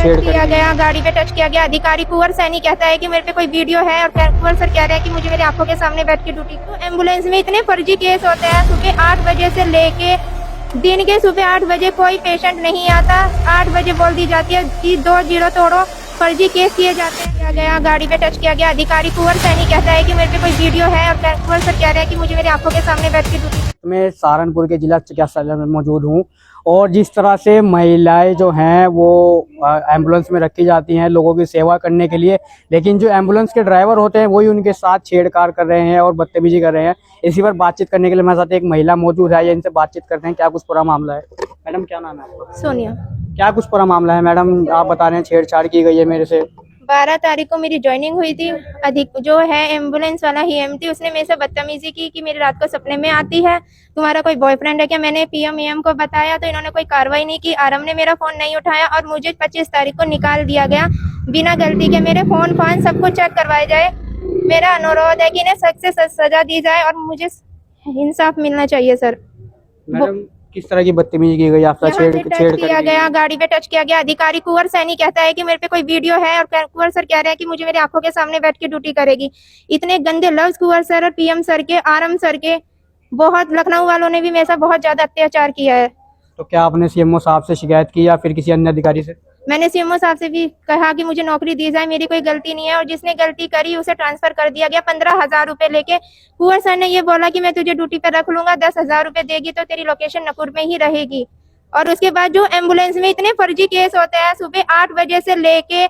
किया गया, गाड़ी पे टच किया गया। अधिकारी कुंवर सैनी कहता है कि मेरे पे कोई वीडियो है और कुंवर सर कह रहे हैं कि मुझे मेरी आंखों के सामने बैठ के ड्यूटी। तो एम्बुलेंस में इतने फर्जी केस होते हैं, सुबह 8 बजे से लेके दिन के सुबह 8 बजे कोई पेशेंट नहीं आता। 8 बजे बोल दी जाती है कि 2 जीरो तोड़ो, फर्जी केस किए जाते हैं। किया गया, गाड़ी पे टच किया गया। अधिकारी कुंवर सैनी कहता है कि मेरे पे कोई वीडियो है और कुंवर सर कह रहे हैं कि मुझे मेरी आंखों के सामने बैठ के ड्यूटी। मैं सहारनपुर के जिला चिकित्सालय में मौजूद हूँ और जिस तरह से महिलाएं जो हैं वो एम्बुलेंस में रखी जाती हैं लोगों की सेवा करने के लिए, लेकिन जो एम्बुलेंस के ड्राइवर होते हैं वही उनके साथ छेड़छाड़ कर रहे हैं और बदतमीजी कर रहे हैं। इसी पर बातचीत करने के लिए मेरे साथ एक महिला मौजूद है, इनसे बातचीत करते हैं क्या कुछ पूरा मामला है। मैडम क्या नाम है आपका? सोनिया। क्या कुछ पूरा मामला है मैडम? आप बता रहे हैं छेड़छाड़ की गई है मेरे से। 12 तारीख को मेरी ज्वाइनिंग हुई थी। जो है एम्बुलेंस वाला ही थी, उसने मेरे से बदतमीजी की कि मेरी रात को सपने में आती है, तुम्हारा कोई बॉयफ्रेंड है क्या। मैंने पीएम ईएम को बताया तो इन्होंने कोई कार्रवाई नहीं की। आरम ने मेरा फोन नहीं उठाया और मुझे 25 तारीख को निकाल दिया गया बिना गलती के। मेरे फोन फान सब कुछ चेक करवाए जाए। मेरा अनुरोध है कि इन्हें सख्त से सख्त सजा दी जाए और मुझे इंसाफ मिलना चाहिए सर। मैडम किस तरह की बदतमीजी की गई आपका? छेड़ किया गया, गाड़ी पे टच किया गया। अधिकारी कुंवर सैनी कहता है कि मेरे पे कोई वीडियो है और कुंवर सर कह रहे हैं कि मुझे मेरी आंखों के सामने बैठ के ड्यूटी करेगी। इतने गंदे लफ्ज कुंवर सर और पीएम सर के, आरम सर के, बहुत लखनऊ वालों ने भी मेरे साथ बहुत ज्यादा अत्याचार किया है। तो क्या आपने सीएमओ साहब से शिकायत की या फिर किसी अन्य अधिकारी से? मैंने सीएमओ साहब से भी कहा कि मुझे नौकरी दी जाए, मेरी कोई गलती नहीं है और जिसने गलती करी उसे ट्रांसफर कर दिया गया 15,000 रुपए लेके। कुंवर सर ने ये बोला कि मैं तुझे ड्यूटी पर रख लूंगा, 10,000 रुपए देगी तो तेरी लोकेशन नकुर में ही रहेगी। और उसके बाद जो एम्बुलेंस में इतने फर्जी केस होते हैं, सुबह 8 बजे से लेके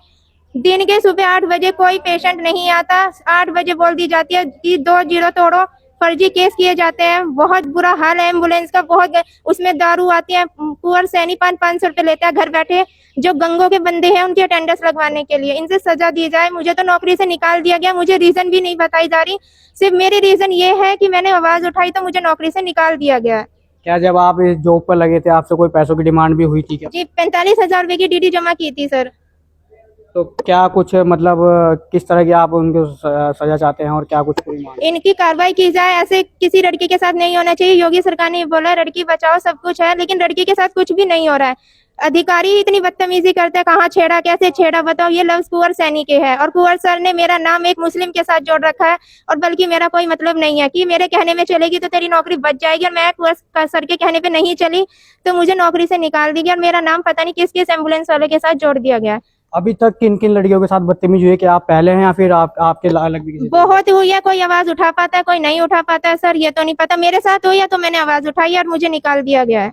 दिन के सुबह 8 बजे कोई पेशेंट नहीं आता। 8 बजे बोल दी जाती है कि 2 जीरो तोड़ो, फर्जी केस किए जाते हैं। बहुत बुरा हाल है एम्बुलेंस का, बहुत। उसमें दारू आती है। कुंवर सैनी 500 रुपए लेता है घर बैठे, जो गंगों के बंदे हैं उनकी अटेंडेंस लगवाने के लिए। इनसे सजा दी जाए। मुझे तो नौकरी से निकाल दिया गया, मुझे रीजन भी नहीं बताई जा रही। सिर्फ मेरी रीजन ये है कि मैंने आवाज उठाई तो मुझे नौकरी से निकाल दिया गया। क्या जब आप इस जॉब पर लगे थे आपसे कोई पैसों की डिमांड भी हुई थी क्या? जी, 45,000 रुपए की डीडी जमा की थी सर। तो क्या कुछ मतलब किस तरह की आप उनको सजा चाहते हैं और क्या कुछ पूरी मांग? इनकी कार्रवाई की जाए। ऐसे किसी लड़की के साथ नहीं होना चाहिए। योगी सरकार ने बोला है लड़की बचाओ, सब कुछ है, लेकिन लड़की के साथ कुछ भी नहीं हो रहा है। अधिकारी इतनी बदतमीजी करते हैं, कहाँ छेड़ा, कैसे छेड़ा, बताओ। ये लफ्ज कुंवर सैनी के है और कुंवर सर ने मेरा नाम एक मुस्लिम के साथ जोड़ रखा है। और बल्कि मेरा कोई मतलब नहीं है कि मेरे कहने में चलेगी तो तेरी नौकरी बच जाएगी, और मैं कुंवर सर के कहने पे नहीं चली तो मुझे नौकरी से निकाल दी गई और मेरा नाम पता नहीं किस किस एम्बुलेंस वाले के साथ जोड़ दिया गया। अभी तक किन किन लड़कियों के साथ बदतमीजी हुई है? कि आप पहले हैं या फिर आपके अलग भी किसी? बहुत हुई है। कोई आवाज उठा पाता है, कोई नहीं उठा पाता है सर, ये तो नहीं पता। मेरे साथ हुई है तो मैंने आवाज उठाई और मुझे निकाल दिया गया है।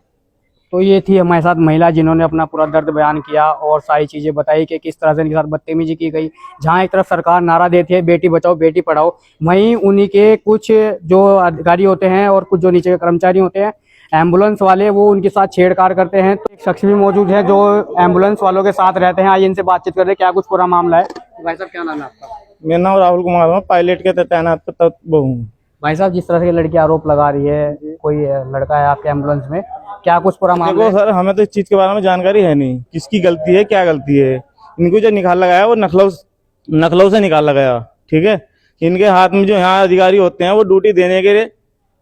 तो ये थी हमारे साथ महिला जिन्होंने अपना पूरा दर्द बयान किया और सारी चीजें बताई कि किस तरह से इनके साथ बदतमीजी की गई। जहां एक तरफ सरकार नारा देती है बेटी बचाओ बेटी पढ़ाओ, वहीं उन्हीं के कुछ जो अधिकारी होते हैं और कुछ जो नीचे के कर्मचारी होते हैं एम्बुलेंस वाले, वो उनके साथ छेड़छाड़ करते हैं। तो एक शख्स भी मौजूद है जो एम्बुलेंस वालों के साथ रहते हैं। आइए इनसे बातचीत करते हैं क्या कुछ पूरा मामला है। भाई साहब क्या नाम है आपका? मेरा नाम राहुल कुमार है, पायलट के तैनात हूँ। भाई साहब जिस तरह से लड़की आरोप लगा रही है, कोई लड़का है आपके एम्बुलेंस में, क्या कुछ पूरा मामला है? सर हमें तो इस चीज के बारे में जानकारी है नहीं, किसकी गलती है क्या गलती है। इनको जो निकाल लगाया वो नखलऊ से निकाल लगाया, ठीक है। इनके हाथ में जो यहाँ अधिकारी होते हैं वो ड्यूटी देने के लिए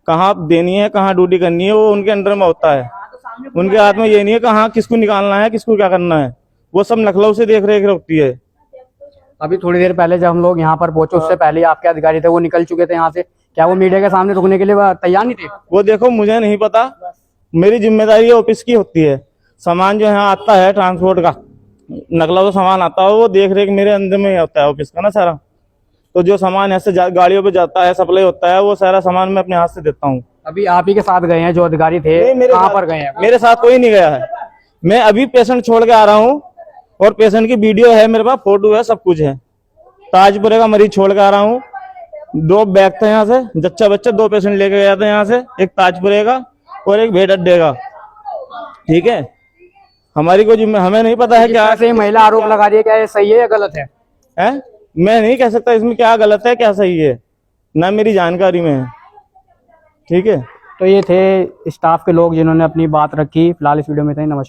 कहाँ देनी है कहाँ ड्यूटी करनी है वो उनके अंडर में होता है। उनके हाथ में ये नहीं है कहाँ किसको निकालना है किसको क्या करना है, वो सब लखनऊ से देख रेख होती है। अभी थोड़ी देर पहले जब हम लोग यहाँ पर पहुंचे उससे पहले आपके अधिकारी थे वो निकल चुके थे यहाँ से, क्या वो मीडिया के सामने रुकने के लिए तैयार नहीं थे? वो देखो मुझे नहीं पता, मेरी जिम्मेदारी ऑफिस की होती है। सामान जो यहाँ आता है ट्रांसपोर्ट का नकला तो सामान आता है वो देख रेख मेरे अंदर में ही होता है ऑफिस का ना सारा। तो जो सामान ऐसे गाड़ियों पे जाता है सप्लाई होता है वो सारा सामान मैं अपने हाथ से देता हूँ। अभी आप ही के साथ गए हैं जो अधिकारी थे, कहाँ पर गए हैं? मेरे साथ कोई नहीं गया है, मैं अभी पेशेंट छोड़ के आ रहा हूँ और पेशेंट की वीडियो है मेरे पास, फोटो है, सब कुछ है। ताजपुरे का मरीज छोड़ के आ रहा हूँ। 2 बैग थे यहाँ से, जच्चा बच्चा 2 पेशेंट लेके गया था यहाँ से, एक ताजपुरे का और एक भेड़ अड्डे का, ठीक है। हमारी कोई हमें नहीं पता है क्या से महिला आरोप लगा रही है, क्या ये सही है या गलत है? मैं नहीं कह सकता इसमें क्या गलत है क्या सही है, ना मेरी जानकारी में है, ठीक है। तो ये थे स्टाफ के लोग जिन्होंने अपनी बात रखी। फिलहाल इस वीडियो में था। नमस्कार।